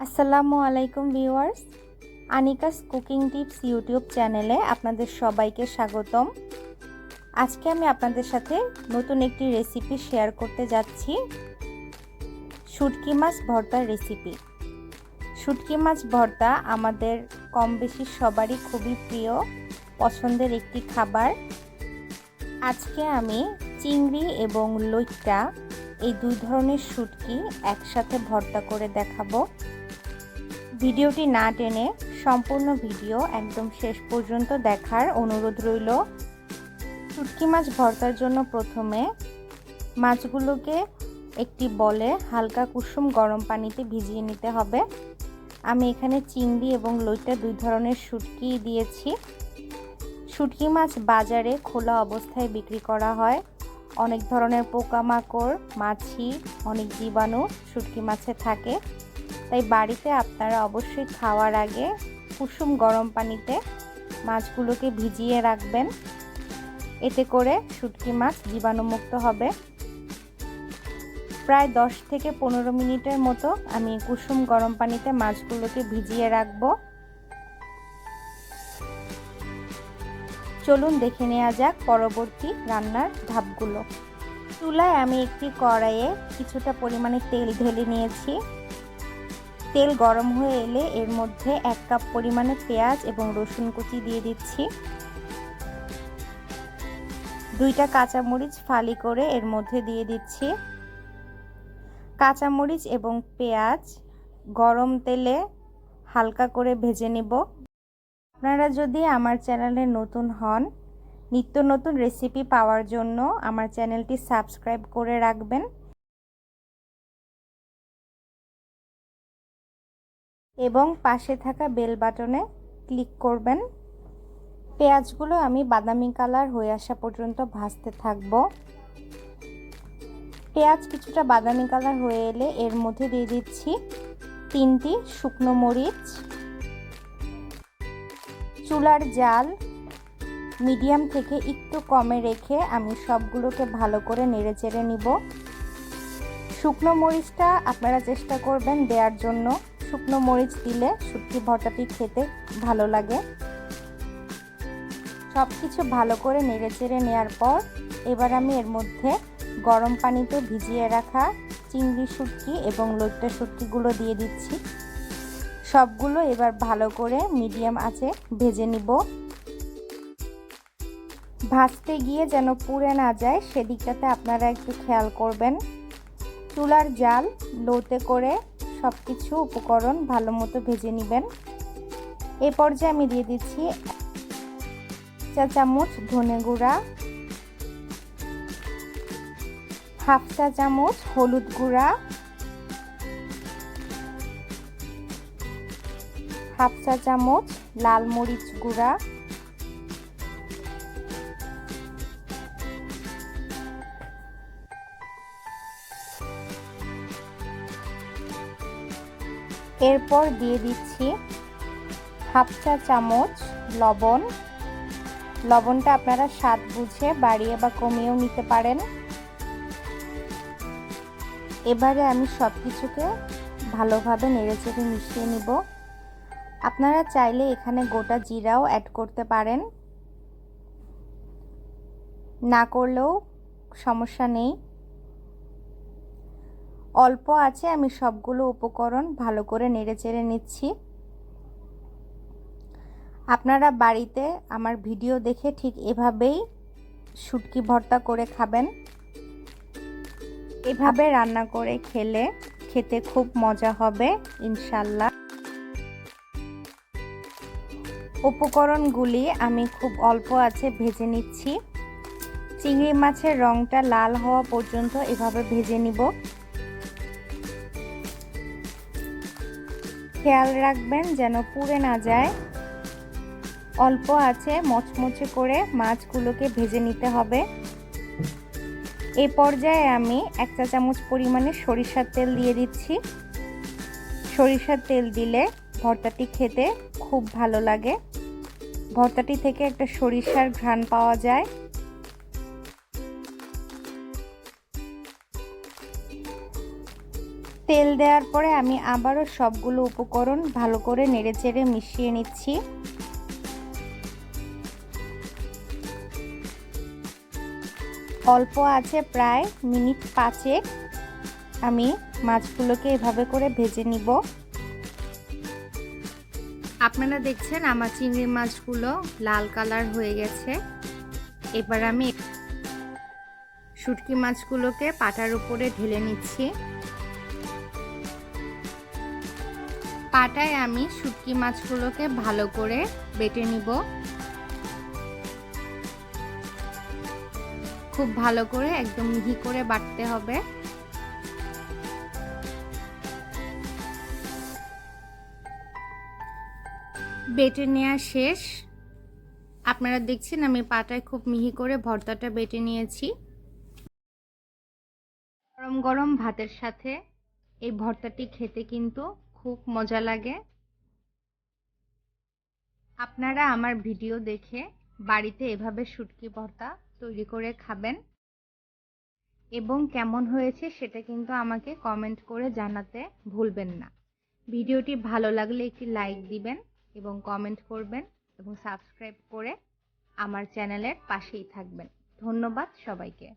আসসালামু আলাইকুম viewers, Anika's cooking tips YouTube চ্যানেলে আপনাদের সবাইকে স্বাগতম। আজকে আমি আপনাদের সাথে নতুন একটি রেসিপি শেয়ার করতে যাচ্ছি, শুটকি মাছ ভর্তার রেসিপি। শুটকি মাছ ভর্তা আমাদের কম বেশি সবারই খুবই প্রিয় পছন্দের একটি খাবার। আজকে আমি চিংড়ি এবং লইট্টা এই দুই ধরনের শুটকি একসাথে ভর্তা করে দেখাবো। ভিডিওটি না টেনে সম্পূর্ণ ভিডিও একদম শেষ পর্যন্ত দেখার অনুরোধ রইল। শুটকি মাছ ভর্তার জন্য প্রথমে মাছগুলোকে একটি বলে হালকা কুসুম গরম পানিতে ভিজিয়ে নিতে হবে। আমি এখানে চিংড়ি এবং লইট্টা দুই ধরনের শুটকি দিয়েছি। শুটকি মাছ বাজারে খোলা অবস্থায় বিক্রি করা হয়। অনেক ধরনের পোকামাকড়, মাছি, অনেক জীবাণু শুটকি মাছে থাকে, তাই বাড়িতে আপনারা অবশ্যই খাওয়ার আগে কুসুম গরম পানিতে মাছগুলোকে ভিজিয়ে রাখবেন। এতে করে শুটকি মাছ জীবাণুমুক্ত হবে। প্রায় 10 থেকে 15 মিনিটের মতো আমি কুসুম গরম পানিতে মাছগুলোকে ভিজিয়ে রাখব। চলুন দেখে নেওয়া যাক পরবর্তী রান্নার ধাপগুলো। চুলায় আমি একটি কড়াইয়ে কিছুটা পরিমাণে তেল ঢেলে নিয়েছি। তেল গরম হয়ে এলে এর মধ্যে 1 কাপ পরিমাণে পেঁয়াজ এবং রসুন কুচি দিয়ে দিচ্ছি। 2টা কাঁচামরিচ ফালি করে এর মধ্যে দিয়ে দিচ্ছি। কাঁচামরিচ এবং পেঁয়াজ গরম তেলে হালকা করে ভেজে নেব। আপনারা যদি আমার চ্যানেলে নতুন হন, নিত্য নতুন রেসিপি পাওয়ার জন্য আমার চ্যানেলটি সাবস্ক্রাইব করে রাখবেন এবং পাশে থাকা বেল বাটনে ক্লিক করবেন। পেঁয়াজগুলো আমি বাদামি কালার হয়ে আসা পর্যন্ত ভাজতে থাকব। পেঁয়াজ কিছুটা বাদামি কালার হয়ে এলে এর মধ্যে দিয়ে দিচ্ছি 3টি শুকনো মরিচ। চুলার জাল মিডিয়াম থেকে একটু কমে রেখে আমি সবগুলোকে ভালো করে নেড়েচেড়ে নিব। শুকনো মরিচটা আপনারা চেষ্টা করবেন দেওয়ার জন্য। শুকনো মরিচ দিলে শুটকি ভর্তাটি খেতে ভালো লাগে। সব কিছু ভালো করে নেড়েচেড়ে নেওয়ার পর এবার আমি এর মধ্যে গরম পানিতে ভিজিয়ে রাখা চিংড়ি শুটকি এবং লইট্টা শুটকিগুলো দিয়ে দিচ্ছি। সবগুলো এবার ভালো করে মিডিয়াম আঁচে ভেজে নিব। ভাজতে গিয়ে যেন পুড়ে না যায় সেদিকটাতে আপনারা একটু খেয়াল করবেন। চুলার জাল লোতে করে সব কিছু উপকরণ ভালো মতো ভেজে নেবেন। এই পর্যায়ে আমি দিয়ে দিচ্ছি 1 চা চামচ ধনে গুঁড়া, 1/2 চা চামচ হলুদ গুঁড়া, 1/2 চা চামচ লাল মরিচ গুঁড়া, এরপর দিয়ে দিচ্ছি 1/2 চা চামচ লবণ। লবণটা আপনারা স্বাদ বুঝে বাড়িয়ে বা কমিয়েও নিতে পারেন। এবারে আমি সব কিছুকে ভালোভাবে নেড়েচেড়ে মিশিয়ে নিব। আপনারা চাইলে এখানে গোটা জিরাও অ্যাড করতে পারেন, না করলেও সমস্যা নেই। অল্প আছে আমি সবগুলো উপকরণ ভালো করে নেড়েচেড়ে নিচ্ছি। আপনারা বাড়িতে আমার ভিডিও দেখে ঠিক এভাবেই শুটকি ভর্তা করে খাবেন। এভাবে রান্না করে খেতে খুব মজা হবে ইনশাল্লাহ। উপকরণগুলি আমি খুব অল্প আছে ভেজে নিচ্ছি। চিংড়ি মাছের রংটা লাল হওয়া পর্যন্ত এভাবে ভেজে নিব। খেয়াল রাখবেন যেন পুড়ে না যায়। অল্প আছে মচমচে করে মাছগুলোকে ভেজে নিতে হবে। এই পর্যায়ে আমি 1 চা চামচ পরিমাণে সরিষার তেল দিয়ে দিচ্ছি। সরিষার তেল দিলে ভর্তাটি খেতে খুব ভালো লাগে। ভর্তাটি থেকে একটা সরিষার ঘ্রাণ পাওয়া যায়। তেল দেওয়ার পরে আমি আবারও সবগুলো উপকরণ ভালো করে নেড়েচেড়ে মিশিয়ে নিচ্ছি। অল্প আছে প্রায় মিনিট 5 আমি মাছগুলোকে এভাবে করে ভেজে নিব। আপনারা দেখছেন আমার চিংড়ি মাছগুলো লাল কালার হয়ে গেছে। এবার আমি শুটকি মাছগুলোকে পাটার উপরে ঢেলে নিচ্ছি। পাটায় আমি শুটকি মাছগুলোকে ভালো করে বেটে নিব। খুব ভালো করে একদম মিহি করে বাটতে হবে। বেটে নেওয়া শেষ। আপনারা দেখছেন আমি পাটায় খুব মিহি করে ভর্তাটা বেটে নিয়েছি। গরম গরম ভাতের সাথে এই ভর্তাটি খেতে কিন্তু খুব মজা লাগে। আপনারা আমার ভিডিও দেখে বাড়িতে এভাবে শুটকি ভর্তা তৈরি করে খাবেন এবং কেমন হয়েছে সেটা কিন্তু আমাকে কমেন্ট করে জানাতে ভুলবেন না। ভিডিওটি ভালো লাগলে একটি লাইক দিবেন এবং কমেন্ট করবেন এবং সাবস্ক্রাইব করে আমার চ্যানেলের পাশেই থাকবেন। ধন্যবাদ সবাইকে।